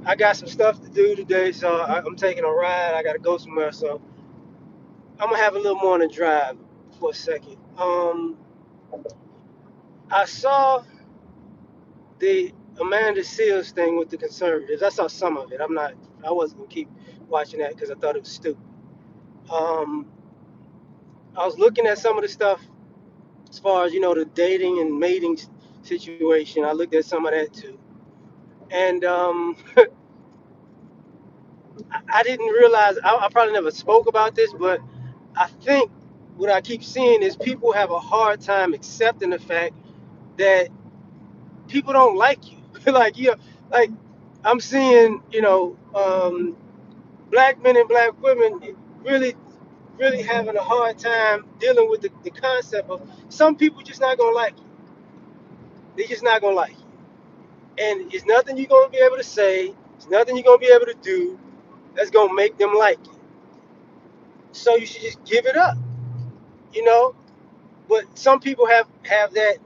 I got some stuff to do today, so I'm taking a ride. I gotta go somewhere, so I'm gonna have a little morning drive for a second. I saw the Amanda Seals thing with the conservatives. I saw some of it. I wasn't gonna keep watching that because I thought it was stupid. Um, I was looking at some of the stuff as far as the dating and mating situation. I looked at some of that too, and I didn't realize. I probably never spoke about this, but I think what I keep seeing is people have a hard time accepting the fact that people don't like you. Like like I'm seeing, black men and black women really, really having a hard time dealing with the concept of some people just not gonna like you. They just not gonna like you, and it's nothing you're gonna be able to say. It's nothing you're gonna be able to do that's gonna make them like you. So you should just give it up, you know. But some people have that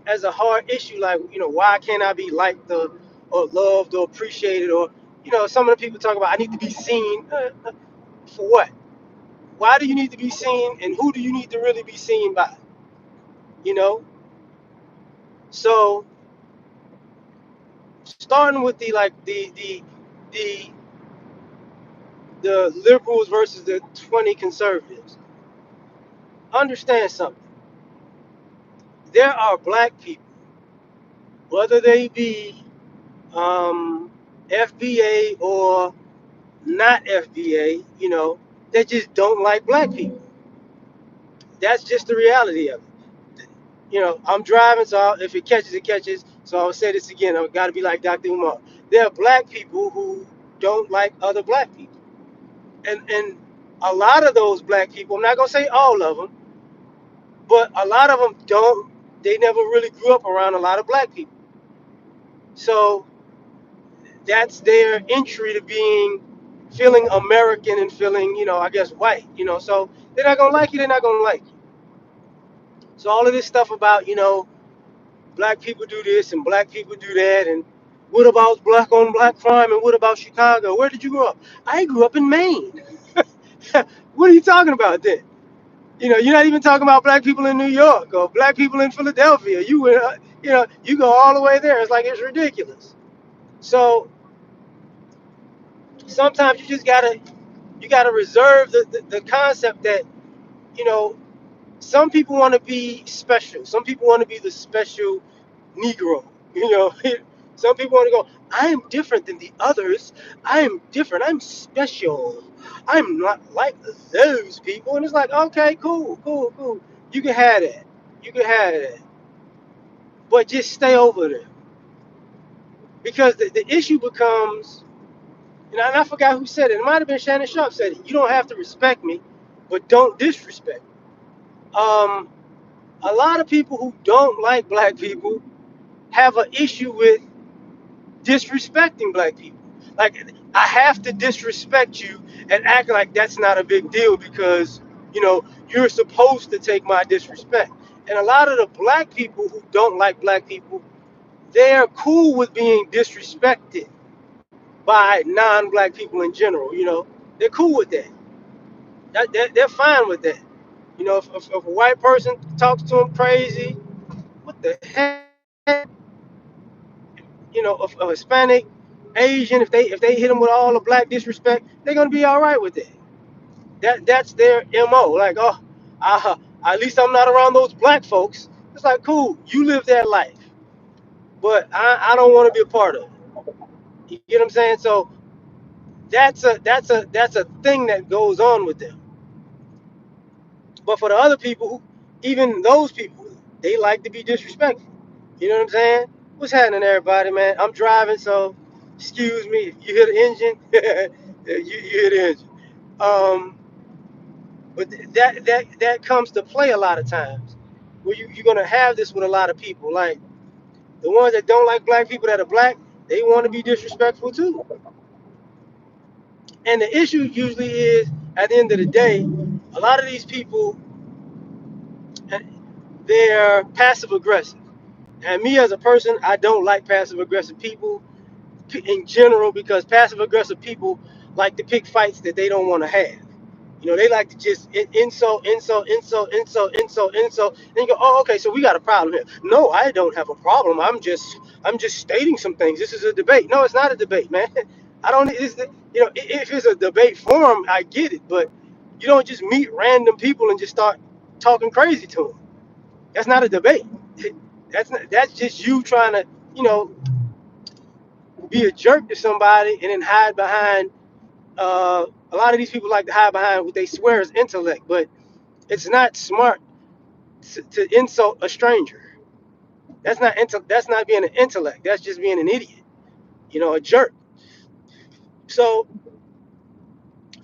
as a hard issue, like why can't I be liked or loved or appreciated, or some of the people talk about I need to be seen. For what? Why do you need to be seen, and who do you need to really be seen by? You know. So starting with the the liberals versus the 20 conservatives. Understand something. There are black people, whether they be FBA or not FBA, that just don't like black people. That's just the reality of it. I'm driving, so if it catches, it catches. So I'll say this again. I've got to be like Dr. Umar. There are black people who don't like other black people, and a lot of those black people. I'm not gonna say all of them, but a lot of them don't. They never really grew up around a lot of black people, so that's their entry to being feeling American and feeling, I guess white. So they're not gonna like you. They're not gonna like you. So all of this stuff about, black people do this and black people do that, and what about black on black crime, and what about Chicago? Where did you grow up? I grew up in Maine. What are you talking about then? You're not even talking about black people in New York or black people in Philadelphia. You go all the way there. It's like it's ridiculous. So sometimes you gotta reserve the concept that you know some people want to be special. Some people want to be the special Negro. You know, some people want to go. I am different than the others. I am different. I'm special. I'm not like those people. And it's like, okay, cool, cool, cool. You can have that. You can have that. But just stay over there because the issue becomes. And I forgot who said it. It might have been Shannon Sharp said it. You don't have to respect me, but don't disrespect me. Um, a lot of people who don't like black people have an issue with disrespecting black people. Like I have to disrespect you and act like that's not a big deal because you're supposed to take my disrespect. And a lot of the black people who don't like black people, they're cool with being disrespected by non-black people in general. They're cool with that. They're fine with that. If a white person talks to them crazy, what the heck? If a Hispanic, Asian, if they hit them with all the black disrespect, they're gonna be all right with it. That's their mo. Like, oh, at least I'm not around those black folks. It's like, cool, you live that life, but I don't want to be a part of it. You get what I'm saying? So that's a thing that goes on with them. But for the other people, even those people, they like to be disrespectful. You know what I'm saying? What's happening, everybody, man? I'm driving, so excuse me if you hear the engine. you hear the engine. Um, but that comes to play a lot of times. Where you're gonna have this with a lot of people. Like the ones that don't like black people that are black, they want to be disrespectful too. And the issue usually is, at the end of the day, a lot of these people, they're passive aggressive. And me as a person, I don't like passive aggressive people. in general because passive aggressive people like to pick fights that they don't want to have. You know, they like to just insult. And you go, oh, okay, so we got a problem here. No, I don't have a problem. I'm just stating some things. This is a debate. No, it's not a debate, man. I don't. You know, if it's a debate forum, I get it, but you don't just meet random people and just start talking crazy to them. That's not a debate. That's just you trying to, you know, be a jerk to somebody and then hide behind. A lot of these people like to hide behind what they swear is intellect, but it's not smart to insult a stranger. That's not being an intellect. That's just being an idiot. You know, a jerk. So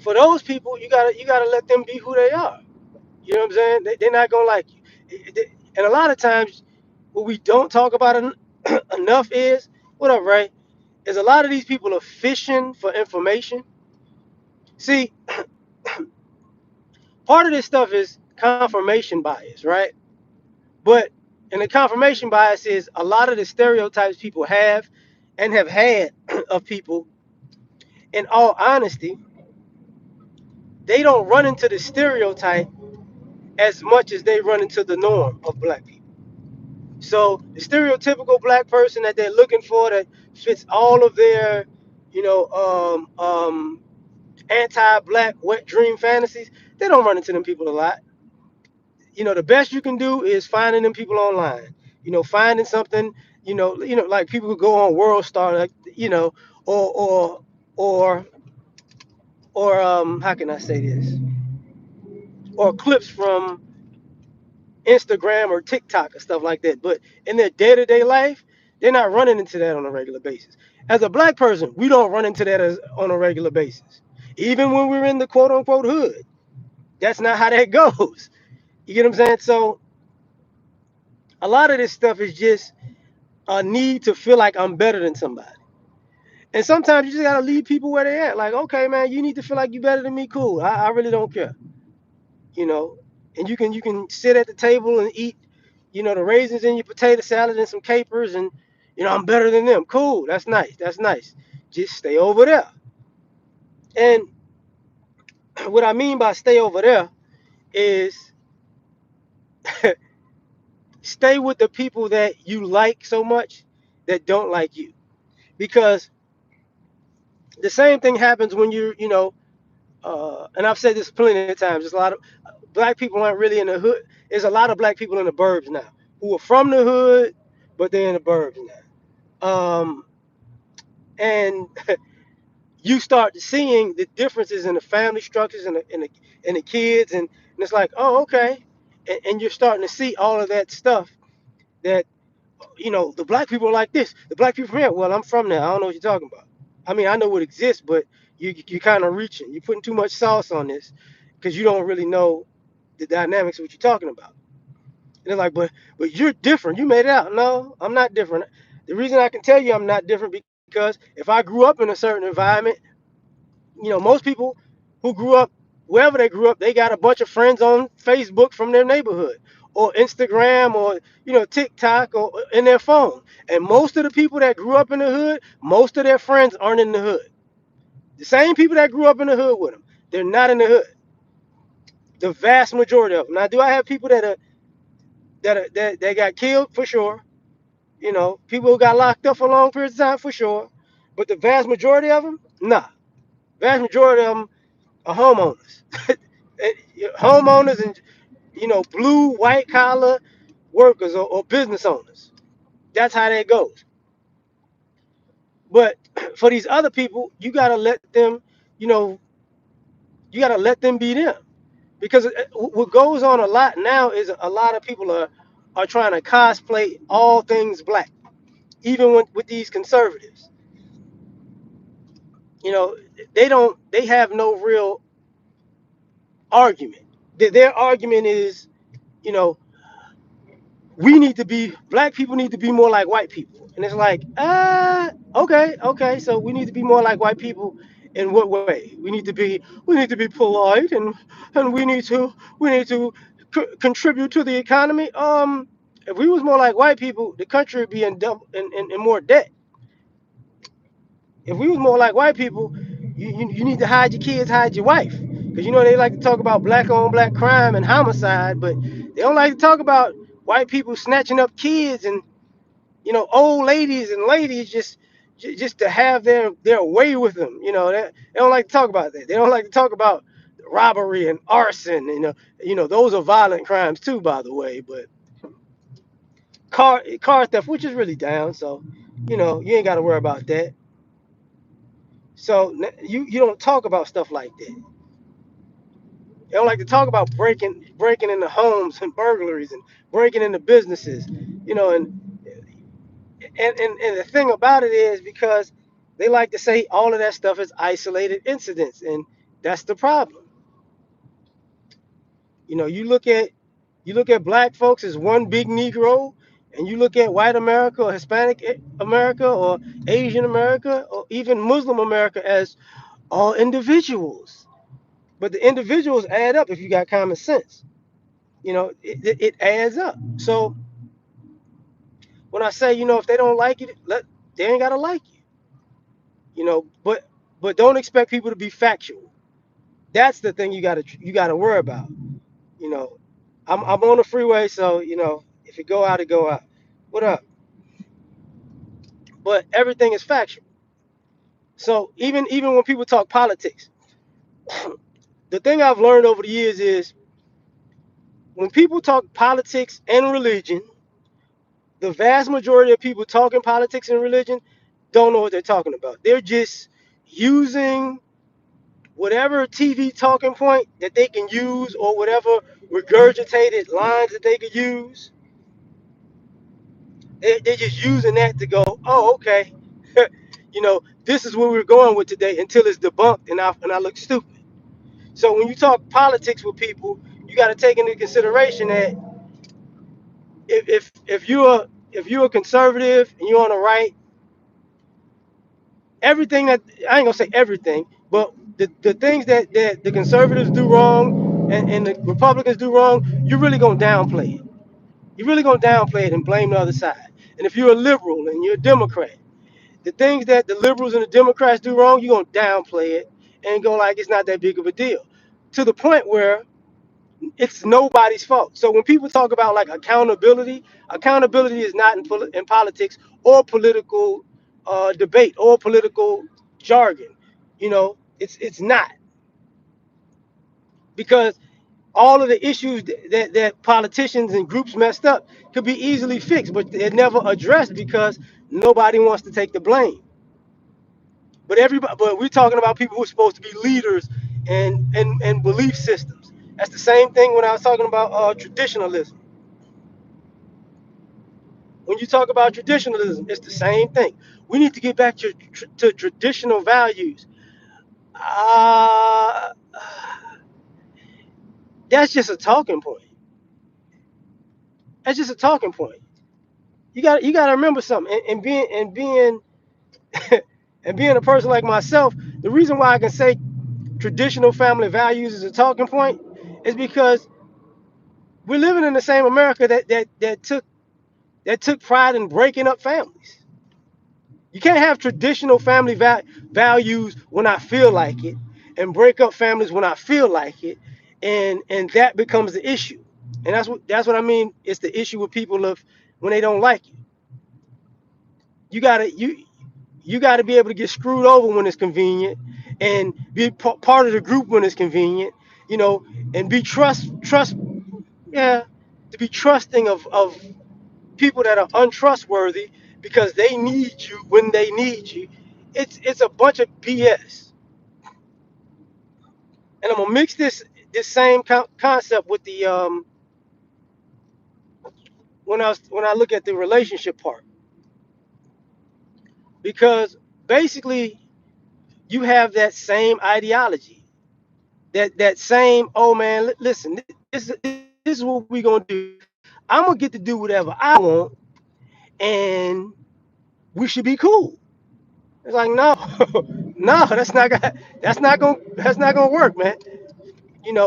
for those people, you gotta let them be who they are. You know what I'm saying? They're not gonna like you. And a lot of times, what we don't talk about enough is what up, Ray? Is a lot of these people are fishing for information. See, part of this stuff is confirmation bias, right? But and the confirmation bias is a lot of the stereotypes people have and have had of people, in all honesty, they don't run into the stereotype as much as they run into the norm of black people. So the stereotypical black person that they're looking for that fits all of their, you know, anti-black wet dream fantasies, they don't run into them people a lot. You know, the best you can do is finding them people online. You know, finding something. Like people who go on World Star, like or or or how can I say this? Or clips from Instagram or TikTok or stuff like that. But in their day-to-day life, they're not running into that on a regular basis. As a black person, we don't run into that on a regular basis. Even when we're in the quote-unquote hood, that's not how that goes. You get what I'm saying? So a lot of this stuff is just a need to feel like I'm better than somebody. And sometimes you just gotta leave people where they at. Like, okay, man, you need to feel like you better than me. Cool. I really don't care. You know. And you can sit at the table and eat, the raisins in your potato salad and some capers, and I'm better than them. Cool. That's nice. That's nice. Just stay over there. And what I mean by stay over there is stay with the people that you like so much that don't like you. Because the same thing happens when and I've said this plenty of times. There's a lot of black people aren't really in the hood. There's a lot of black people in the burbs now who are from the hood, but they're in the burbs now. And you start seeing the differences in the family structures and the kids, and it's like, oh, okay, and you're starting to see all of that stuff that the black people are like this, the black people from here. Well, I'm from there. I don't know what you're talking about. I mean, I know what exists, but you kind of reaching. You're putting too much sauce on this because you don't really know the dynamics of what you're talking about. And they're like, but you're different. You made it out. No, I'm not different. The reason I can tell you I'm not different because if I grew up in a certain environment, most people who grew up wherever they grew up, they got a bunch of friends on Facebook from their neighborhood or Instagram or TikTok or in their phone. And most of the people that grew up in the hood, most of their friends aren't in the hood. The same people that grew up in the hood with them, they're not in the hood. The vast majority of them. Now, do I have people that got killed? For sure. People who got locked up for long periods of time? For sure. But the vast majority of them, nah. Vast majority of them are homeowners. Homeowners and blue, white collar workers or business owners. That's how that goes. But for these other people, you know, you gotta let them be them. Because what goes on a lot now is a lot of people are trying to cosplay all things black, even with these conservatives. You know, they have no real argument. Their argument is, you know, black people need to be more like white people. And it's like, okay, so we need to be more like white people in what way? We need to be polite, and we need to contribute to the economy. If we was more like white people, the country would be in more debt. If we was more like white people, you need to hide your kids, hide your wife, because you know they like to talk about black on black crime and homicide, but they don't like to talk about white people snatching up kids and old ladies and ladies just to have their way with them. They don't like to talk about that. They don't like to talk about robbery and arson. Those are violent crimes too, by the way. But car theft, which is really down, so you ain't got to worry about that. So you don't talk about stuff like that. They don't like to talk about breaking into homes and burglaries and breaking into businesses. And the thing about it is because they like to say all of that stuff is isolated incidents, and that's the problem. You look at black folks as one big Negro, and you look at white America or Hispanic America or Asian America or even Muslim America as all individuals. But the individuals add up if you got common sense. It adds up. So when I say, if they don't like it, they ain't gotta like it. But don't expect people to be factual. That's the thing you gotta worry about. You know, I'm on the freeway, so if it go out, it go out. What up? But everything is factual. So even when people talk politics, the thing I've learned over the years is when people talk politics and religion, the vast majority of people talking politics and religion don't know what they're talking about. They're just using whatever TV talking point that they can use or whatever regurgitated lines that they could use. They're just using that to go, oh, okay. This is where we're going with today until it's debunked and I look stupid. So when you talk politics with people, you got to take into consideration that if you're a conservative and you're on the right, everything that I ain't gonna say everything, but the things that the conservatives do wrong and the Republicans do wrong, you're really gonna downplay it. You're really gonna downplay it and blame the other side. And if you're a liberal and you're a Democrat, the things that the liberals and the Democrats do wrong, you're gonna downplay it and go like it's not that big of a deal. To the point where it's nobody's fault. So when people talk about like accountability is not in politics or political debate or political jargon. It's not, because all of the issues that politicians and groups messed up could be easily fixed, but they're never addressed because nobody wants to take the blame. But we're talking about people who are supposed to be leaders and belief systems. That's the same thing when I was talking about traditionalism. When you talk about traditionalism, it's the same thing. We need to get back to traditional values. Uh, that's just a talking point. That's just a talking point. You got to remember something. And being and being a person like myself, the reason why I can say traditional family values is a talking point is because we're living in the same America that took pride in breaking up families. You can't have traditional family values when I feel like it, and break up families when I feel like it, and that becomes the issue. And that's what I mean. It's the issue with people of when they don't like it. You gotta be able to get screwed over when it's convenient, and be part of the group when it's convenient. You know, and be trust. Yeah, to be trusting of people that are untrustworthy because they need you when they need you. It's a bunch of BS. And I'm gonna mix this same concept with the when I look at the relationship part, because basically you have that same ideology, that same, oh man, listen, this is what we gonna do. I'm gonna get to do whatever I want, and we should be cool. It's like, no, no, that's not gonna work, man.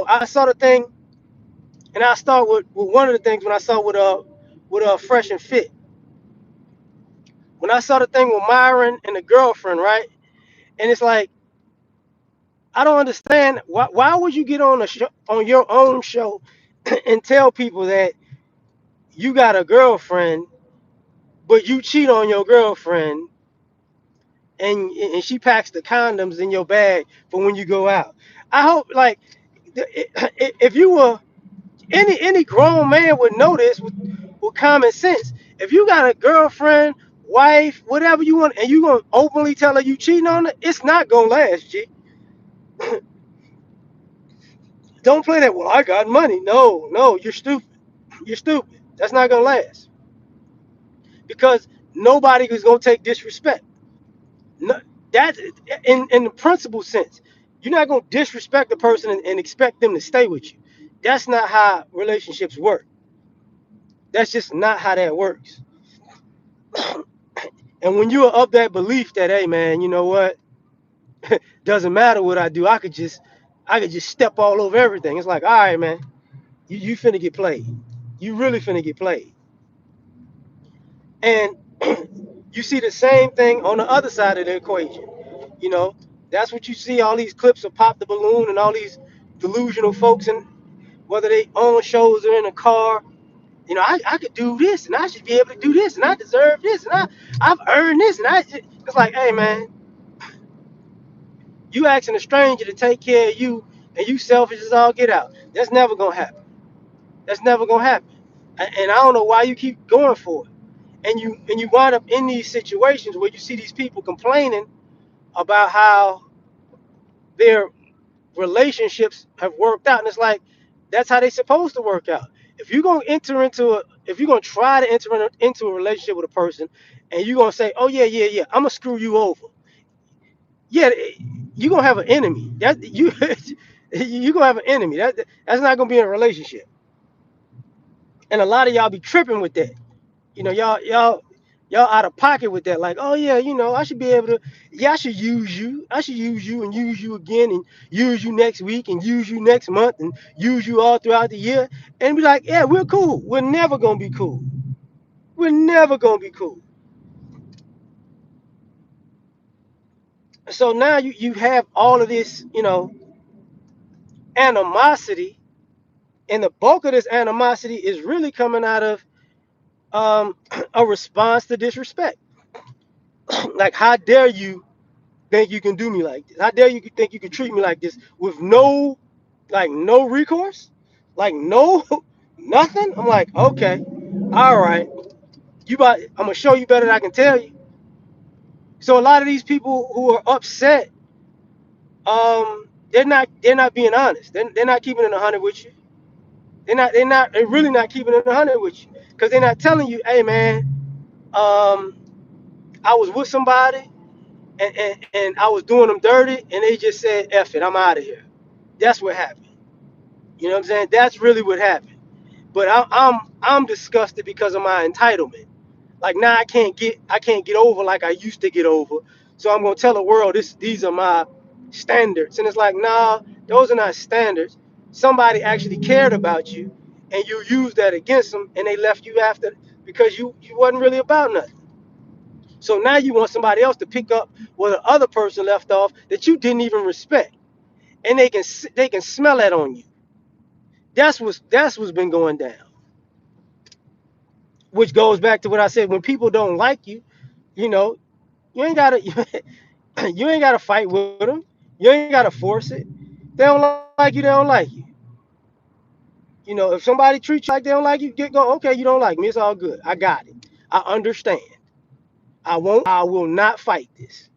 I saw the thing, and I start with one of the things when I saw with Fresh and Fit. When I saw the thing with Myron and the girlfriend, right? And it's like, I don't understand why would you get on a show, on your own show and tell people that you got a girlfriend, but you cheat on your girlfriend, and she packs the condoms in your bag for when you go out. I hope, like, if you were any grown man would know this with common sense. If you got a girlfriend, wife, whatever you want, and you gonna openly tell her you cheating on her, it's not gonna last, G. Don't play that. Well, I got money. No, no, you're stupid. You're stupid. That's not gonna last because nobody is gonna take disrespect. No, that in the principle sense, you're not gonna disrespect the person and expect them to stay with you. That's not how relationships work. That's just not how that works. And when you are of that belief that, hey man, you know what, doesn't matter what I do, I could just step all over everything. It's like, all right, man, you finna get played. You really finna get played. And you see the same thing on the other side of the equation. You know, that's what you see all these clips of Pop the Balloon and all these delusional folks, and whether they own shows or in a car. You know, I could do this and I should be able to do this and I deserve this and I've earned this and it's like, hey man, you asking a stranger to take care of you and you selfish as all get out. That's never gonna happen. That's never gonna happen. And I don't know why you keep going for it. And you wind up in these situations where you see these people complaining about how their relationships have worked out, and it's like that's how they supposed to work out. If you're gonna try to into a relationship with a person, and you're gonna say, oh yeah, yeah, yeah, I'm gonna screw you over, yeah, you're gonna have an enemy. That you you're gonna have an enemy. That's not gonna be in a relationship. And a lot of y'all be tripping with that. You know, y'all out of pocket with that. Like, oh yeah, I should be able to. Yeah, I should use you. I should use you and use you again and use you next week and use you next month and use you all throughout the year. And be like, yeah, we're cool. We're never gonna be cool. We're never gonna be cool. So now you have all of this, animosity, and the bulk of this animosity is really coming out of a response to disrespect. Like, how dare you think you can do me like this? How dare you think you can treat me like this with no recourse, like no nothing? I'm like, okay, all right, I'm gonna show you better than I can tell you. So a lot of these people who are upset, they're not being honest. They're not keeping it 100 with you. They're really not keeping it 100 with you because they're not telling you, hey man, I was with somebody and I was doing them dirty and they just said, F it, I'm out of here. That's what happened. You know what I'm saying? That's really what happened. But I'm disgusted because of my entitlement. Like, now I can't get over like I used to get over. So I'm gonna tell the world these are my standards. And it's like, nah, those are not standards. Somebody actually cared about you and you used that against them and they left you after because you wasn't really about nothing. So now you want somebody else to pick up where the other person left off that you didn't even respect. And they can smell that on you. That's what's been going down. Which goes back to what I said: when people don't like you, you know, you ain't gotta you ain't gotta fight with them. You ain't gotta force it. They don't like you. They don't like you. If somebody treats you like they don't like you, get go. Okay, you don't like me. It's all good. I got it. I understand. I will not fight this.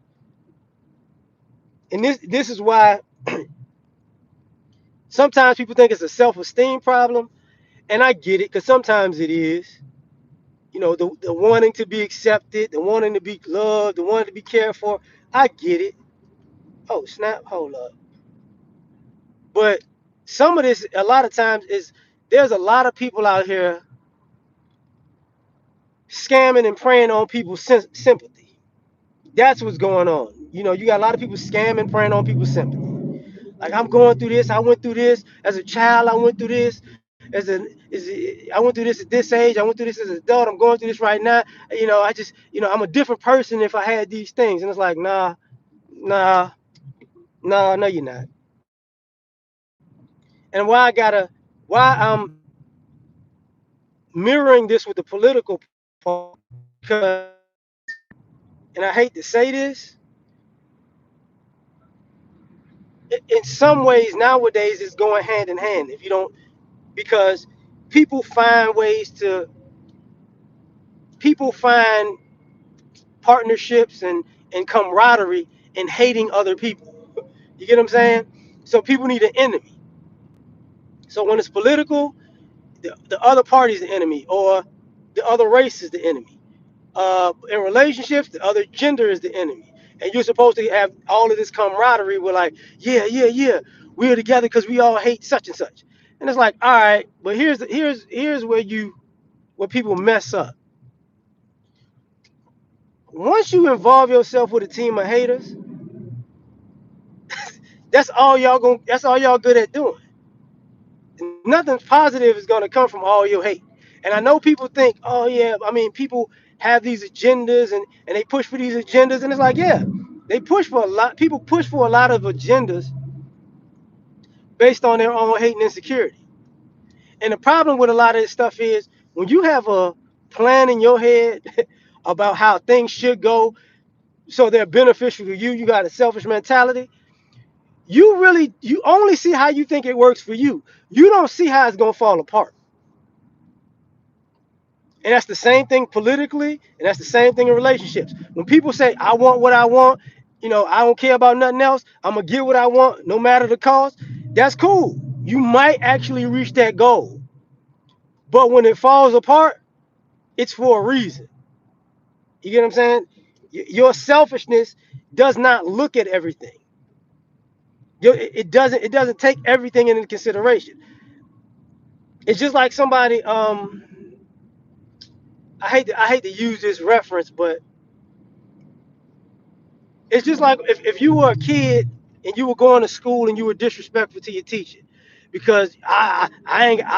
And this is why sometimes people think it's a self-esteem problem, and I get it because sometimes it is. The wanting to be accepted, the wanting to be loved, the wanting to be cared for. I get it. Oh, snap. Hold up. But some of this, a lot of times, is there's a lot of people out here scamming and preying on people's sympathy. That's what's going on. You got a lot of people scamming, preying on people's sympathy. Like, I'm going through this. I went through this as a child. I went through this I went through this at this age. I went through this as an adult. I'm going through this right now. I'm a different person if I had these things. And it's like, nah, Nah, nah, no, you're not. And why I'm mirroring this with the political part, because, and I hate to say this, in some ways nowadays it's going hand in hand. If you don't, because people find ways to, people find partnerships and camaraderie in hating other people. You get what I'm saying? So people need an enemy. So when it's political, the other party is the enemy, or the other race is the enemy. In relationships, the other gender is the enemy. And you're supposed to have all of this camaraderie. We're like, yeah, yeah, yeah, we're together because we all hate such and such. And it's like, all right, but here's where people mess up. Once you involve yourself with a team of haters, that's all y'all good at doing. Nothing positive is gonna come from all your hate. And I know people think, oh yeah, I mean people have these agendas and they push for these agendas, and it's like, yeah, they push for a lot, people push for a lot of agendas based on their own hate and insecurity. And the problem with a lot of this stuff is when you have a plan in your head about how things should go so they're beneficial to you, you got a selfish mentality, you only see how you think it works for you. You don't see how it's gonna fall apart. And that's the same thing politically, and that's the same thing in relationships. When people say, I want what I want, I don't care about nothing else, I'm gonna get what I want, no matter the cost, that's cool. You might actually reach that goal. But when it falls apart, it's for a reason. You get what I'm saying? Your selfishness does not look at everything. It doesn't take everything into consideration. It's just like somebody, I hate to use this reference, but it's just like if you were a kid and you were going to school and you were disrespectful to your teacher because I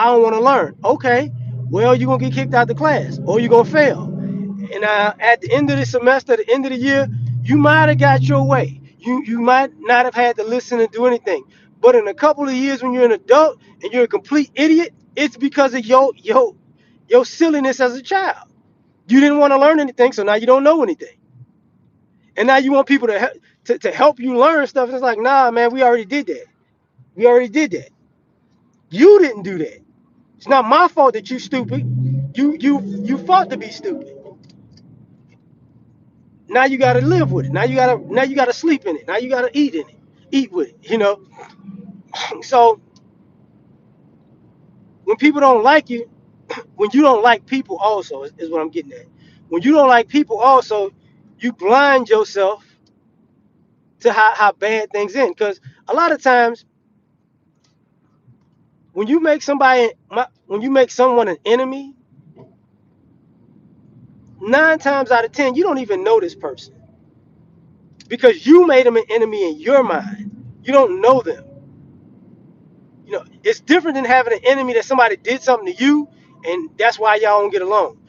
don't want to learn. Okay, well you're gonna get kicked out of the class or you're gonna fail. And at the end of the semester, at the end of the year, you might have got your way. You might not have had to listen and do anything. But in a couple of years, when you're an adult and you're a complete idiot, it's because of your silliness as a child. You didn't want to learn anything, so now you don't know anything. And now you want people to help you learn stuff. It's like, nah, man, we already did that. We already did that. You didn't do that. It's not my fault that you stupid. You fought to be stupid. Now you gotta live with it. Now you gotta sleep in it. Now you gotta eat in it. Eat with it. So when people don't like you, when you don't like people also is what I'm getting at. When you don't like people also, you blind yourself to how bad things end. Because a lot of times when you make someone an enemy, 9 times out of 10 you don't even know this person because you made them an enemy in your mind. You don't know them. It's different than having an enemy that somebody did something to you and that's why y'all don't get along.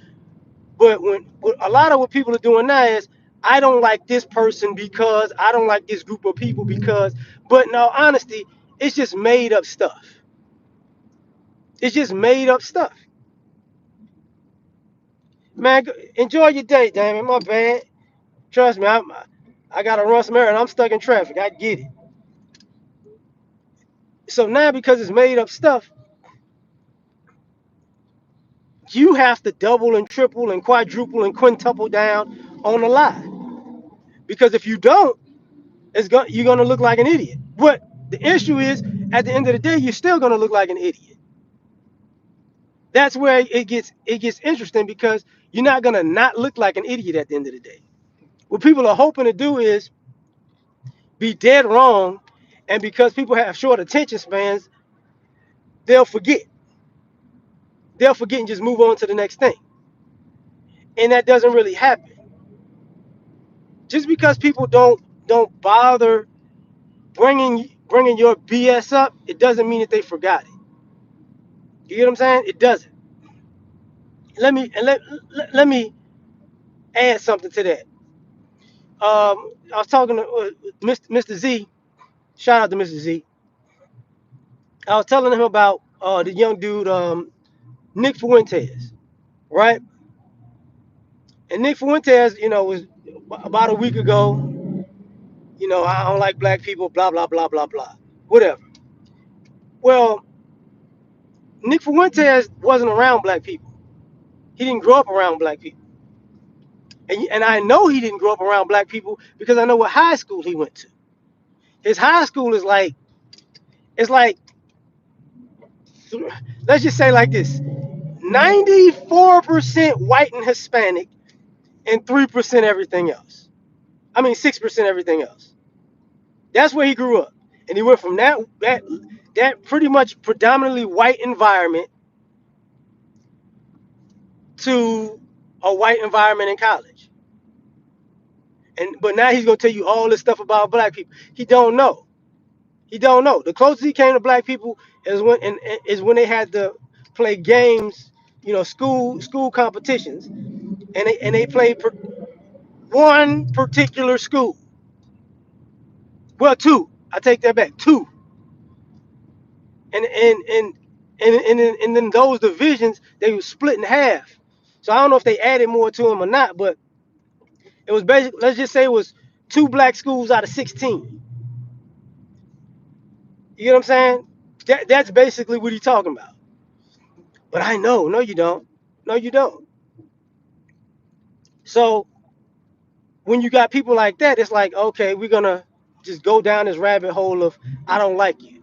But when a lot of what people are doing now is, I don't like this person because I don't like this group of people because, but in all honesty, it's just made up stuff. It's just made up stuff. Man, enjoy your day, damn it. My bad. Trust me, I gotta run some errands. I'm stuck in traffic. I get it. So now because it's made up stuff, you have to double and triple and quadruple and quintuple down on the lie. Because if you don't, you're gonna look like an idiot. But the issue is, at the end of the day, you're still gonna look like an idiot. That's where it gets interesting because you're not gonna not look like an idiot at the end of the day. What people are hoping to do is be dead wrong, and because people have short attention spans, they'll forget. They'll forget and just move on to the next thing. And that doesn't really happen. Just because people don't bother bringing your BS up, it doesn't mean that they forgot it. You get what I'm saying? It doesn't. Let me add something to that. I was talking to Mr. Z. Shout out to Mr. Z. I was telling him about the young dude, Nick Fuentes, right? And Nick Fuentes, was about a week ago. I don't like black people, blah blah blah blah blah, whatever. Well, Nick Fuentes wasn't around black people. He didn't grow up around black people, and I know he didn't grow up around black people because I know what high school he went to. His high school is like it's like let's just say like this: 94% white and Hispanic, and 3% everything else. I mean 6% everything else. That's where he grew up, and he went from that pretty much predominantly white environment to a white environment in college. But now he's gonna tell you all this stuff about black people. He don't know. He don't know. The closest he came to black people is when they had to play games, school competitions, and they played one particular school. Well, two. I take that back. Two. And then those divisions they were split in half. So I don't know if they added more to them or not, but it was basically, let's just say it was two black schools out of 16. You know what I'm saying? That's basically what he's talking about. But I know, no, you don't. No, you don't. So when you got people like that, it's like, okay, we're gonna just go down this rabbit hole of I don't like you.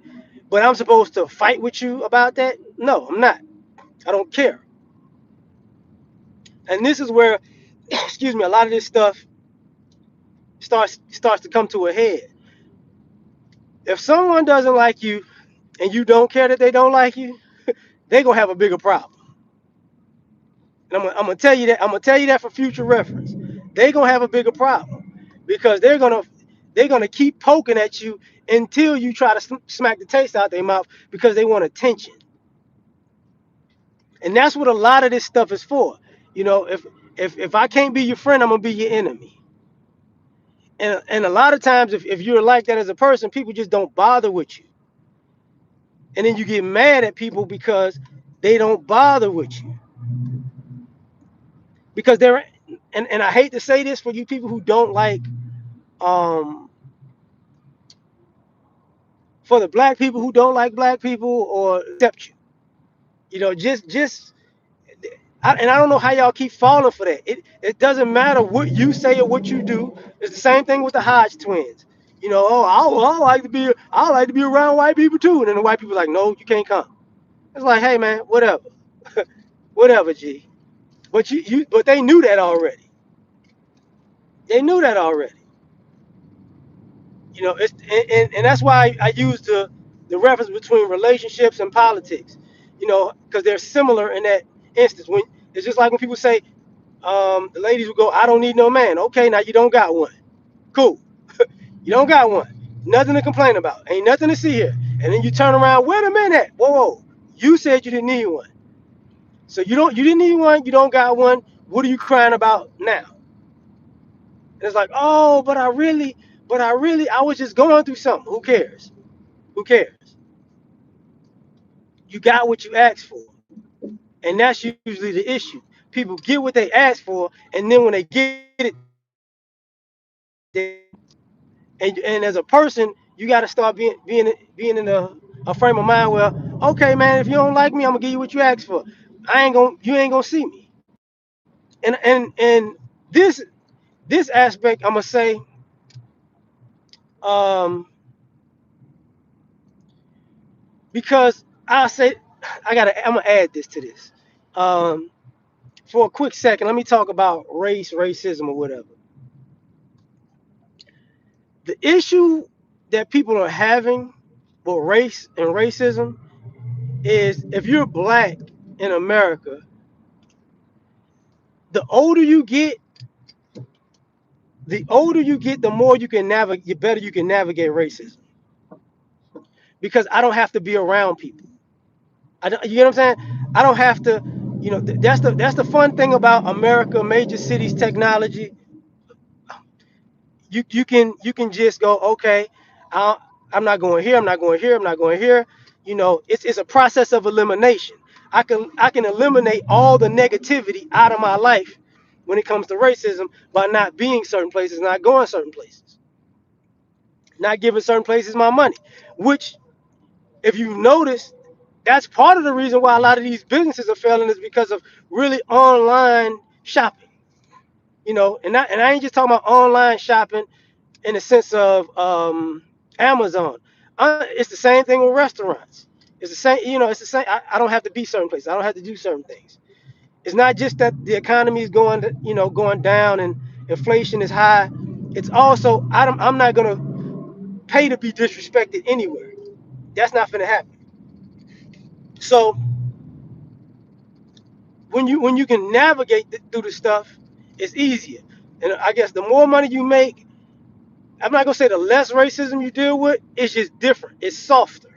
But I'm supposed to fight with you about that? No, I'm not. I don't care. And this is where, excuse me, a lot of this stuff starts to come to a head. If someone doesn't like you and you don't care that they don't like you, they're gonna have a bigger problem. And I'm gonna tell you that. I'm gonna tell you that for future reference. They're gonna have a bigger problem because they're gonna keep poking at you until you try to smack the taste out their mouth because they want attention. And that's what a lot of this stuff is for. If I can't be your friend, I'm gonna be your enemy. And a lot of times, if you're like that as a person, people just don't bother with you. And then you get mad at people because they don't bother with you. Because and I hate to say this for you people who don't like, um, for the black people who don't like black people or accept you. Just and I don't know how y'all keep falling for that. It doesn't matter what you say or what you do. It's the same thing with the Hodge twins. Oh, I like to be around white people too. And then the white people are like, no, you can't come. It's like, hey man, whatever, whatever, G. But they knew that already. They knew that already. And that's why I use the reference between relationships and politics. Because they're similar in that instance. When it's just like when people say, the ladies will go, I don't need no man. Okay, now you don't got one. Cool. You don't got one. Nothing to complain about. Ain't nothing to see here. And then you turn around, wait a minute. Whoa, whoa. You said you didn't need one. So you didn't need one, you don't got one. What are you crying about now? And it's like, oh, I was just going through something. Who cares? Who cares? You got what you asked for. And that's usually the issue. People get what they asked for, and then when they get it, and as a person, you got to start being in a frame of mind where, okay, man, if you don't like me, I'm gonna give you what you asked for. You ain't gonna see me. And this aspect, I'm gonna say, um, because I'm gonna add this to this. Um, for a quick second, let me talk about racism, or whatever. The issue that people are having with race and racism is if you're black in America, the older you get, the more you can navigate, the better you can navigate racism. Because I don't have to be around people. You know what I'm saying? I don't have to. That's the fun thing about America, major cities, technology. You can just go, okay, I, I'm not going here, I'm not going here, I'm not going here. It's a process of elimination. I can eliminate all the negativity out of my life when it comes to racism by not being certain places, not going certain places, not giving certain places my money. Which, if you notice, that's part of the reason why a lot of these businesses are failing is because of really online shopping. And I ain't just talking about online shopping in the sense of Amazon. It's the same thing with restaurants. It's the same. It's the same. I don't have to be certain places. I don't have to do certain things. It's not just that the economy is going down and inflation is high. It's also I'm not gonna pay to be disrespected anywhere. That's not gonna happen. So when you can navigate through the stuff, it's easier. And I guess the more money you make, I'm not gonna say the less racism you deal with. It's just different. It's softer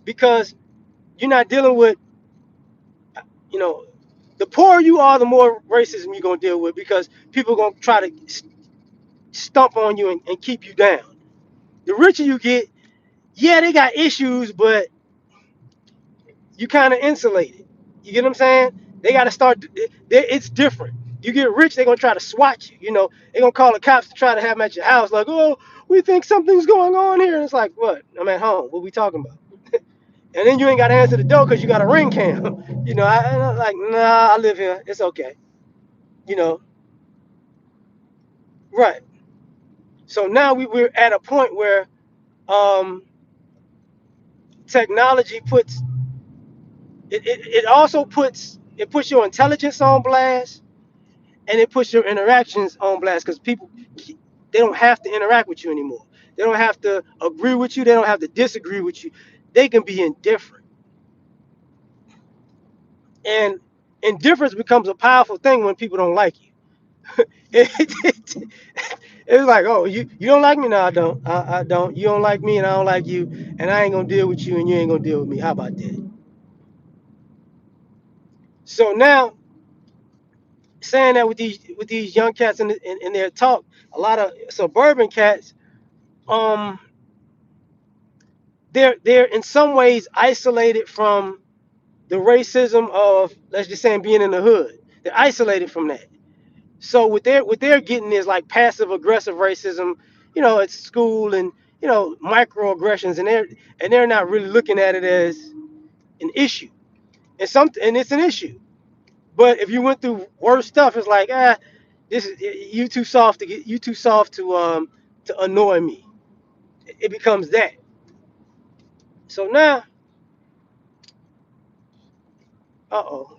because you're not dealing with, you know, the poorer you are, the more racism you're gonna deal with because people are gonna try to stump on you and keep you down. The richer you get, yeah, they got issues, but you kind of insulated. You get what I'm saying? They got to start. It's different. You get rich, they're gonna try to swat you. They're gonna call the cops to try to have them at your house. Like, oh, we think something's going on here. And it's like, what? I'm at home. What we talking about? And then you ain't got to answer the door because you got a ring cam. I'm like, nah, I live here. It's okay. You know, right. So now we're at a point where um, technology puts your intelligence on blast, and it puts your interactions on blast because people, they don't have to interact with you anymore. They don't have to agree with you. They don't have to disagree with you. They can be indifferent, and indifference becomes a powerful thing when people don't like you. It's like, oh, you don't like me? No, I don't. I don't. You don't like me, and I don't like you, and I ain't gonna deal with you, and you ain't gonna deal with me. How about that? So now, saying that with these young cats in their talk, a lot of suburban cats, um, they're in some ways isolated from the racism of, let's just say, being in the hood. They're isolated from that. So what they're getting is like passive aggressive racism, at school, and microaggressions, and they're not really looking at it as an issue. And it's an issue. But if you went through worse stuff, it's like, this is you too soft to annoy me. It becomes that. So now, uh-oh,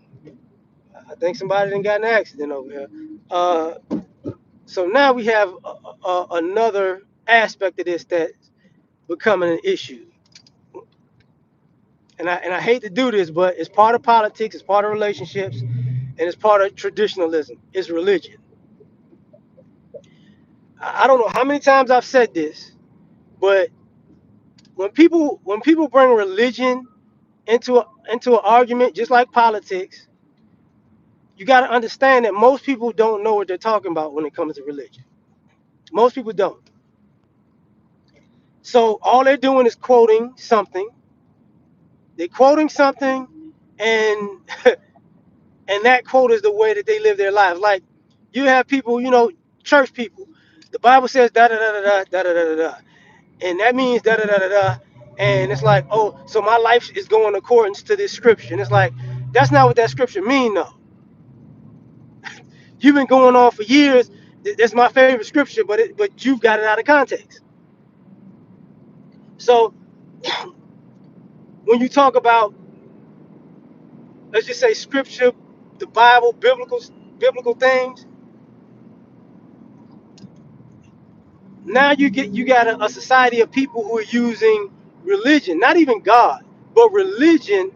I think somebody done got in an accident over here. Uh, so now we have another aspect of this that's becoming an issue. And I hate to do this, but it's part of politics, it's part of relationships, and it's part of traditionalism. It's religion. I don't know how many times I've said this, but when people bring religion into an argument, just like politics, you got to understand that most people don't know what they're talking about when it comes to religion. Most people don't. So all they're doing is quoting something. They're quoting something, and and that quote is the way that they live their lives. Like, you have people, church people. The Bible says da da da da da da da da da, and that means da da da da da. And it's like, oh, so my life is going accordance to this scripture. And it's like, that's not what that scripture mean, though. You've been going on for years. That's my favorite scripture, but you've got it out of context. So when you talk about, let's just say, scripture, the Bible, biblical things, now you got a society of people who are using religion, not even God, but religion,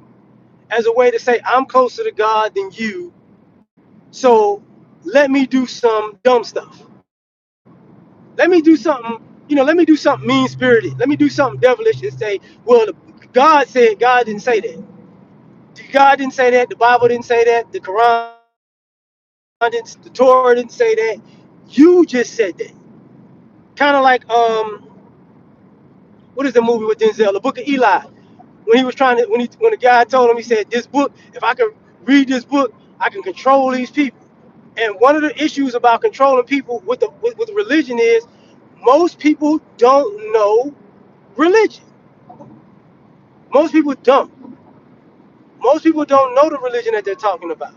as a way to say, I'm closer to God than you, so let me do some dumb stuff. Let me do something mean spirited. Let me do something devilish and say, well, God said. God didn't say that. God didn't say that. The Bible didn't say that. The Quran didn't. The Torah didn't say that. You just said that. Kind of like what is the movie with Denzel, The Book of Eli? When he was trying to, when the guy told him, he said, "This book, if I can read this book, I can control these people." And one of the issues about controlling people with religion is most people don't know religion. Most people don't. Most people don't know the religion that they're talking about.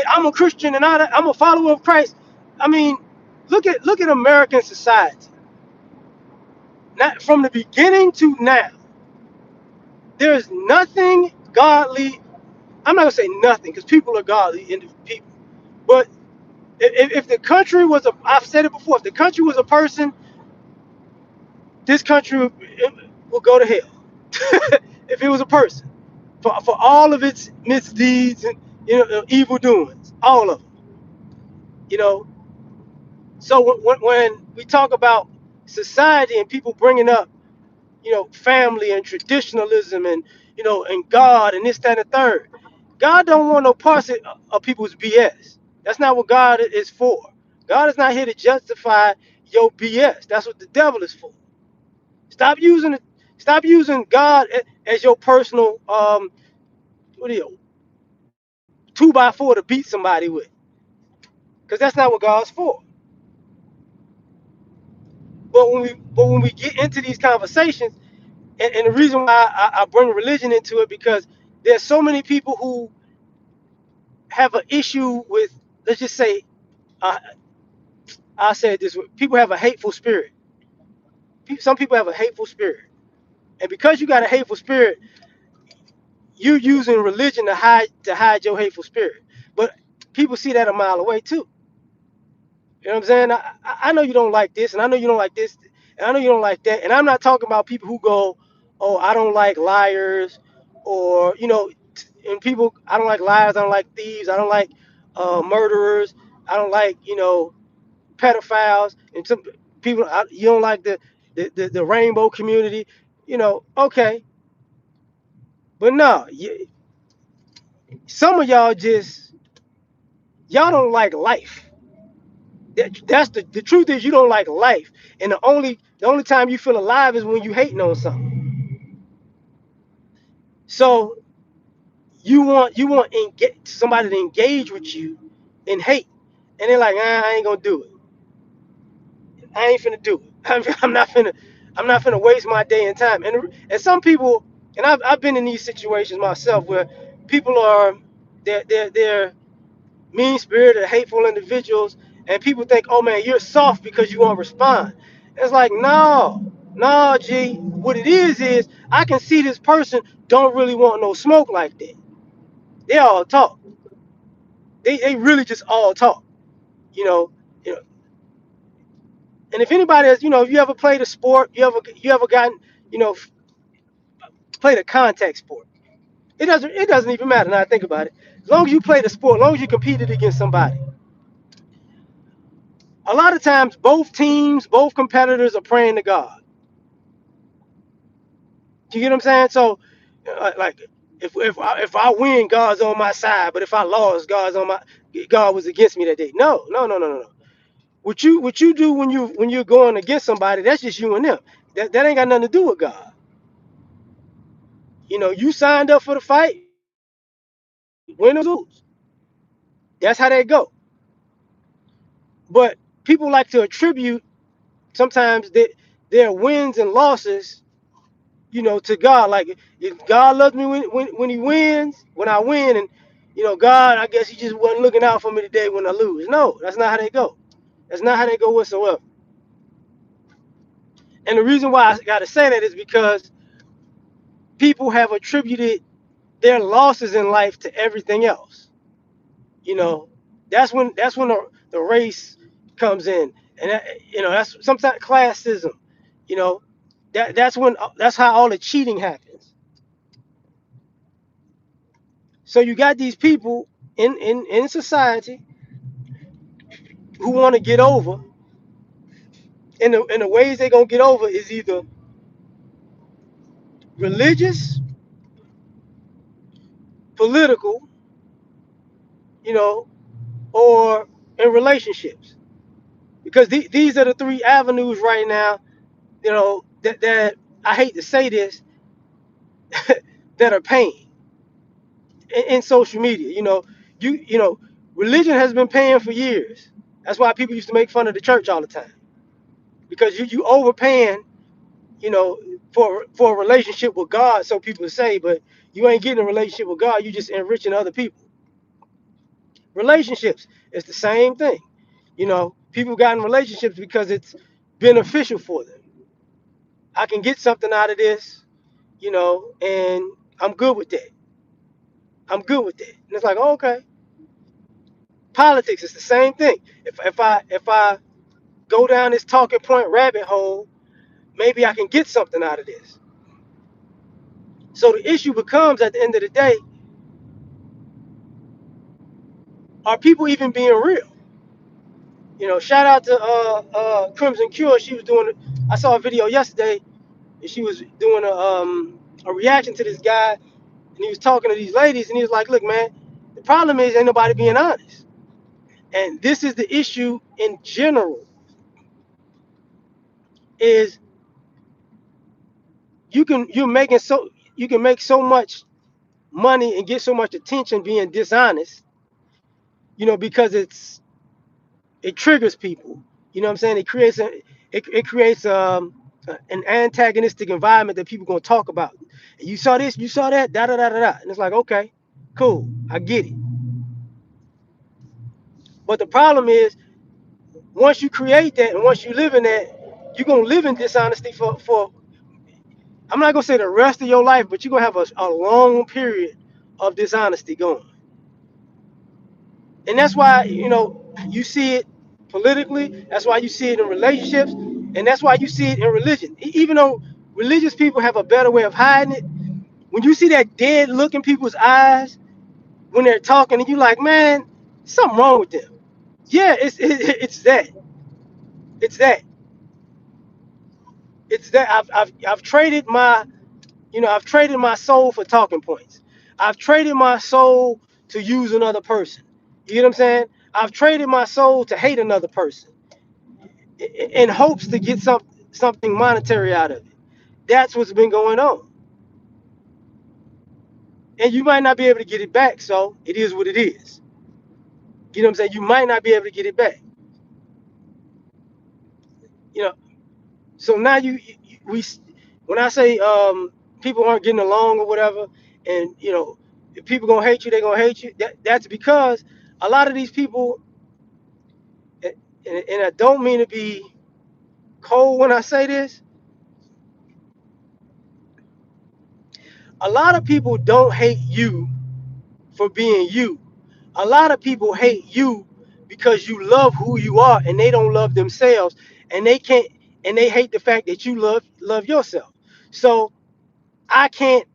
I'm a Christian and I'm a follower of Christ. I mean, look at American society. Not from the beginning to now, there's nothing godly. I'm not gonna say nothing because people are godly in people. But if the country was I've said it before, if the country was a person, this country would go to hell. If it was a person, for all of its misdeeds and evil doings, all of them. You know, so when we talk about society and people bringing up, family and traditionalism and and God and this, that, and the third, God don't want no parts of people's BS. That's not what God is for. God is not here to justify your BS. That's what the devil is for. Stop using it. Stop using God as your personal what are you, 2x4 to beat somebody with, because that's not what God's for. But when we get into these conversations, and the reason why I bring religion into it, because there's so many people who have an issue with, let's just say, uh, I'll say it this way: people have a hateful spirit. Some people have a hateful spirit, and because you got a hateful spirit, you're using religion to hide your hateful spirit. But people see that a mile away too. You know what I'm saying? I know you don't like this, and I know you don't like this, and I know you don't like that. And I'm not talking about people who go, "Oh, I don't like liars," or and people, I don't like liars, I don't like thieves, I don't like murderers, I don't like pedophiles, and some people, you don't like the rainbow community. Okay, but no, some of y'all don't like life. That's the truth is, you don't like life, and the only time you feel alive is when you hating on something. So you want somebody to engage with you in hate, and they're like, I ain't gonna do it. I ain't finna do it. I'm not finna waste my day and time. And some people, and I've been in these situations myself where people are, they're mean spirited, hateful individuals, and people think, oh man, you're soft because you won't respond. It's like, no, no, G. What it is I can see this person don't really want no smoke like that. They all talk. They really just all talk. You know, you know. And if anybody has, if you ever played a sport, you ever gotten, you know, played a contact sport. It doesn't even matter now I think about it. As long as you played a sport, as long as you competed against somebody, a lot of times both teams, both competitors are praying to God. Do you get what I'm saying? So, like, if I win, God's on my side, but if I lost, God was against me that day. No, no, no, no, no, no. What you do when you're going against somebody, that's just you and them. That ain't got nothing to do with God. You signed up for the fight, win or lose. That's how they go. But people like to attribute sometimes their wins and losses, to God. Like, if God loves me when He wins, when I win, and God, I guess He just wasn't looking out for me today when I lose. No, that's not how they go. That's not how they go whatsoever. And the reason why I got to say that is because people have attributed their losses in life to everything else. You know, that's when the race comes in, and that's sometimes classism. You know, that's how all the cheating happens. So you got these people in society who want to get over, and the ways they're gonna get over is either religious, political, you know, or in relationships. because these are the three avenues right now, that I hate to say this, that are paying in social media. Religion has been paying for years. That's why people used to make fun of the church all the time, because you overpaying, you know, for a relationship with God, so people say, but you ain't getting a relationship with God. You just enriching other people. Relationships, it's the same thing. People got in relationships because it's beneficial for them. I can get something out of this, and I'm good with that. I'm good with that. And it's like, oh, okay. Politics is the same thing. If I go down this talking point rabbit hole, maybe I can get something out of this. So the issue becomes, at the end of the day, are people even being real? Shout out to Crimson Cure. She was doing. I saw a video yesterday, and she was doing a reaction to this guy, and he was talking to these ladies, and he was like, "Look, man, the problem is ain't nobody being honest, and this is the issue in general. Is you can make so much money and get so much attention being dishonest, because it triggers people. You know what I'm saying? It creates an antagonistic environment that people gonna talk about. You saw this, you saw that, da da da da da, and it's like, okay, cool, I get it. But the problem is, once you create that and once you live in that, you're gonna live in dishonesty for I'm not gonna say the rest of your life, but you're gonna have a long period of dishonesty going. And that's why, you see it politically. That's why you see it in relationships, and that's why you see it in religion. Even though religious people have a better way of hiding it, when you see that dead look in people's eyes when they're talking, and you like, man, something wrong with them. Yeah, it's that. It's that. It's that. I've traded I've traded my soul for talking points. I've traded my soul to use another person. You get what I'm saying? I've traded my soul to hate another person in hopes to get something monetary out of it. That's what's been going on. And you might not be able to get it back, so it is what it is. You know what I'm saying? You might not be able to get it back. You know, so now we when I say people aren't getting along or whatever, and if people gonna hate you, they're gonna hate you. That's because a lot of these people, and I don't mean to be cold when I say this, a lot of people don't hate you for being you. A lot of people hate you because you love who you are and they don't love themselves, and they can't and they hate the fact that you love yourself. So I can't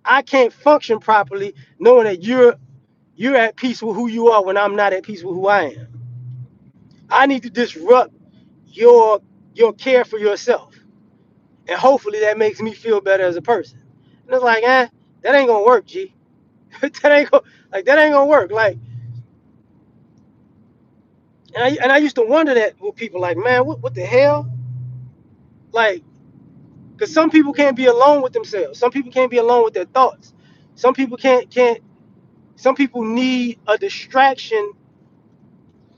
I can't function properly knowing that you're at peace with who you are when I'm not at peace with who I am. I need to disrupt your your care for yourself, and hopefully that makes me feel better as a person. And it's like, that ain't gonna work, G. That ain't gonna work. Like, and I used to wonder that with people, like, man, what the hell? Like, because some people can't be alone with themselves. Some people can't be alone with their thoughts. Some people can't. Some people need a distraction,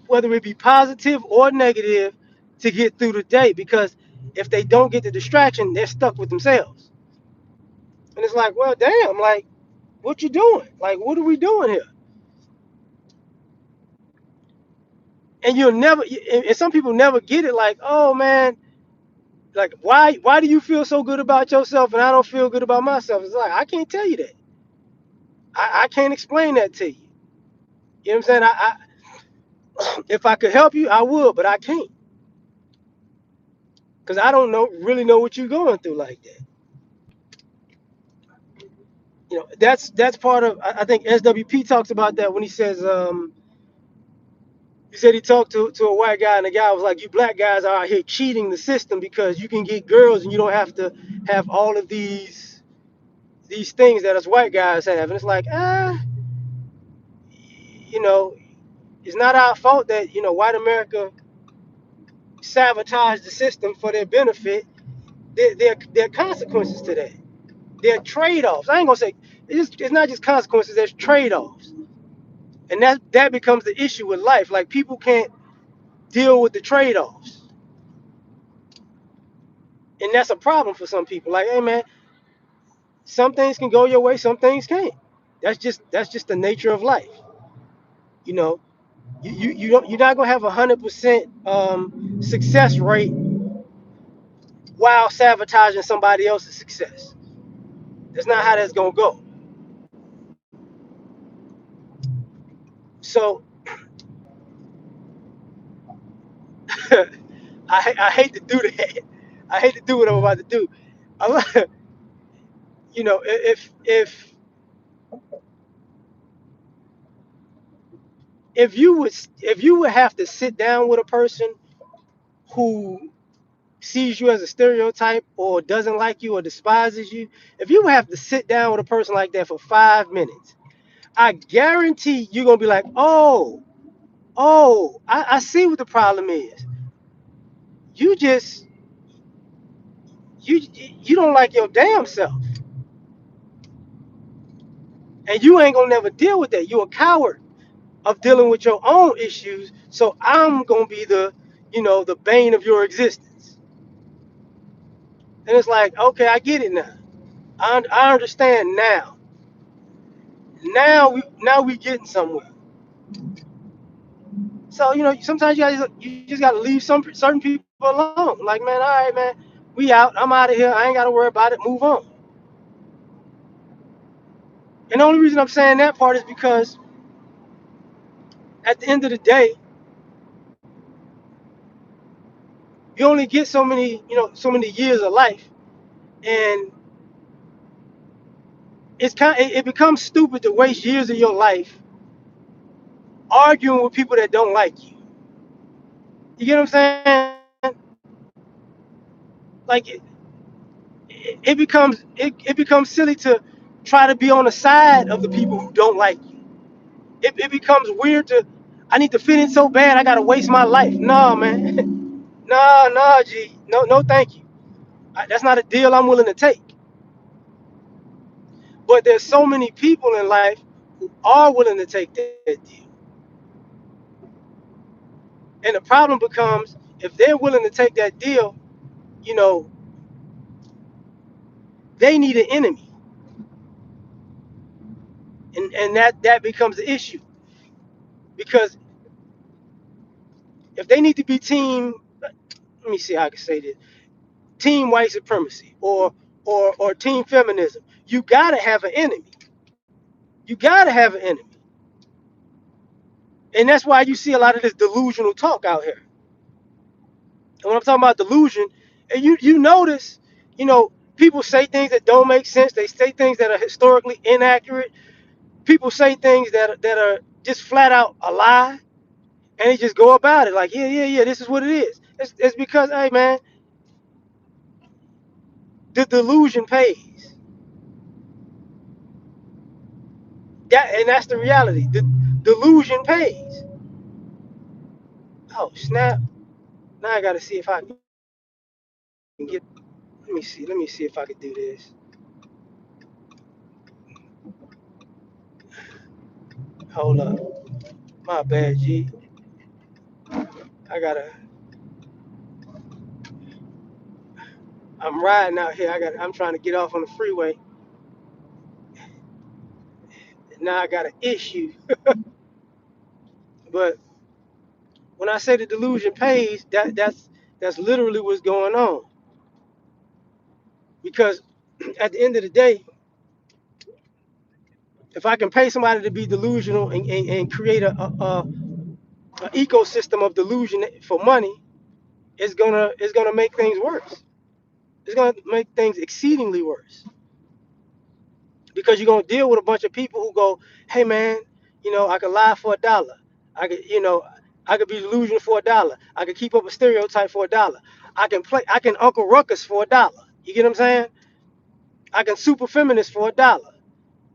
whether it be positive or negative, to get through the day. Because if they don't get the distraction, they're stuck with themselves. And it's like, well, damn, like, what you doing? Like, what are we doing here? And you'll never, and some people never get it. Like, oh man, like, why do you feel so good about yourself and I don't feel good about myself? It's like, I can't tell you that. I can't explain that to you. You know what I'm saying? If I could help you, I would, but I can't, because I don't really know what you're going through like that. That's part of. I think SWP talks about that when he says, he said he talked to a white guy, and the guy was like, "You black guys are out here cheating the system because you can get girls and you don't have to have all of these things that us white guys have." And it's like, you know, it's not our fault that white America sabotage the system for their benefit, there are consequences to that. There are trade-offs. I ain't gonna say it's not just consequences. There's trade-offs, and that becomes the issue with life. Like people can't deal with the trade-offs, and that's a problem for some people. Like, hey man, some things can go your way, some things can't. That's just the nature of life. You know, you're not gonna have 100% success rate while sabotaging somebody else's success. That's not how that's gonna go. So I hate to do that. I hate to do what I'm about to do. I'm, if you would have to sit down with a person who sees you as a stereotype or doesn't like you or despises you, if you would have to sit down with a person like that for 5 minutes, I guarantee you're gonna be like, I see what the problem is. You just you don't like your damn self, and you ain't gonna never deal with that. You're a coward of dealing with your own issues. So I'm gonna be the bane of your existence. And it's like, okay, I get it now. I understand now. Now we getting somewhere. So sometimes you just gotta leave some certain people alone. Like, man, all right, man, we out. I'm out of here. I ain't gotta worry about it. Move on. And the only reason I'm saying that part is because at the end of the day, you only get so many years of life, and it becomes stupid to waste years of your life arguing with people that don't like you. You get what I'm saying? Like it becomes silly to try to be on the side of the people who don't like you. It becomes weird to I need to fit in so bad I gotta waste my life. No, man. No, G. No, thank you. That's not a deal I'm willing to take. But there's so many people in life who are willing to take that deal. And the problem becomes if they're willing to take that deal, you know, they need an enemy. And that becomes the issue. Because if they need to be let me see how I can say this, team white supremacy or team feminism, you gotta have an enemy. You gotta have an enemy. And that's why you see a lot of this delusional talk out here. And when I'm talking about delusion, and you notice, people say things that don't make sense. They say things that are historically inaccurate. People say things that are just flat out a lie, and they just go about it like, yeah, this is what it is. It's because, hey man, the delusion pays. And that's the reality. The delusion pays. Oh snap! Now I gotta see if I can get. Let me see. Let me see if I can do this. Hold up. My bad, G. I gotta. I'm riding out here. I'm trying to get off on the freeway. Now I got an issue. But when I say the delusion pays, that's literally what's going on. Because at the end of the day, if I can pay somebody to be delusional and create a ecosystem of delusion for money, it's gonna make things worse. It's gonna make things exceedingly worse. Because you're gonna deal with a bunch of people who go, hey man, I could lie for $1. I could be delusional for $1. I could keep up a stereotype for $1. I can Uncle Ruckus for $1. You get what I'm saying? I can super feminist for $1.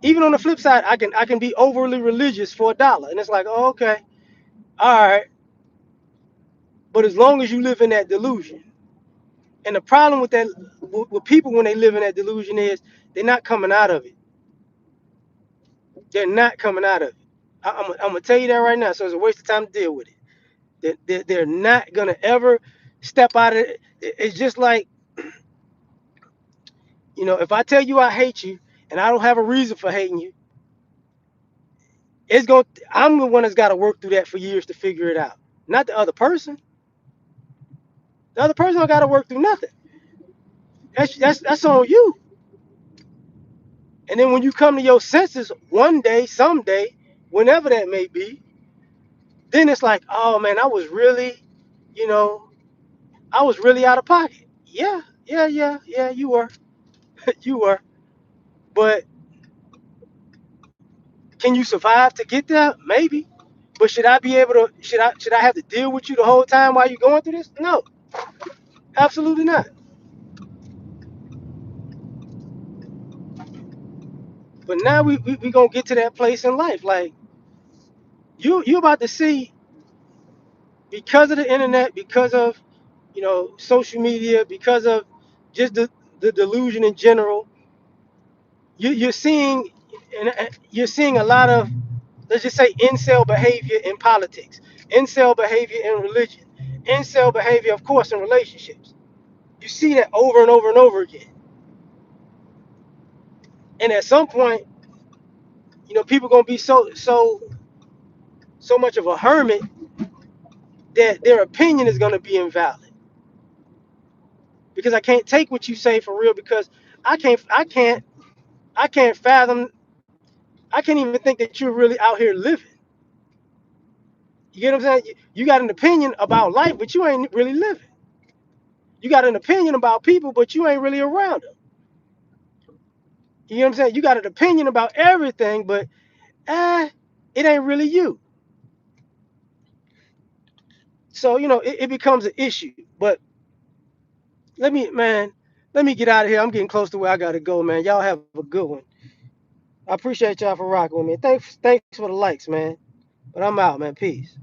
Even on the flip side, I can be overly religious for $1. And it's like, oh, okay, all right. But as long as you live in that delusion, and the problem with that, with people when they live in that delusion is they're not coming out of it. They're not coming out of it. I'm gonna tell you that right now. So it's a waste of time to deal with it. They're not gonna ever step out of it. It's just like, if I tell you I hate you and I don't have a reason for hating you, it's going. I'm the one that's got to work through that for years to figure it out. Not the other person. The other person don't got to work through nothing. That's on you. And then when you come to your senses one day, someday, whenever that may be, then it's like, oh man, you know, I was really out of pocket. Yeah, yeah, yeah, yeah, you were, you were. But can you survive to get there? Maybe. But should I be able to? Should I have to deal with you the whole time while you're going through this? No, absolutely not. But now we gonna get to that place in life. Like you about to see, because of the internet, because of social media, because of just the delusion in general, you're seeing, and you're seeing a lot of, let's just say, incel behavior in politics, incel behavior in religion, incel behavior, of course, in relationships. You see that over and over and over again. And at some point, people gonna be so much of a hermit that their opinion is gonna be invalid, because I can't take what you say for real, because I can't fathom, I can't even think that you're really out here living. You get what I'm saying? You got an opinion about life, but you ain't really living. You got an opinion about people, but you ain't really around them. You know what I'm saying? You got an opinion about everything, but it ain't really you. So it becomes an issue. But man, let me get out of here. I'm getting close to where I gotta go, man. Y'all have a good one. I appreciate y'all for rocking with me. Thanks for the likes, man. But I'm out, man. Peace.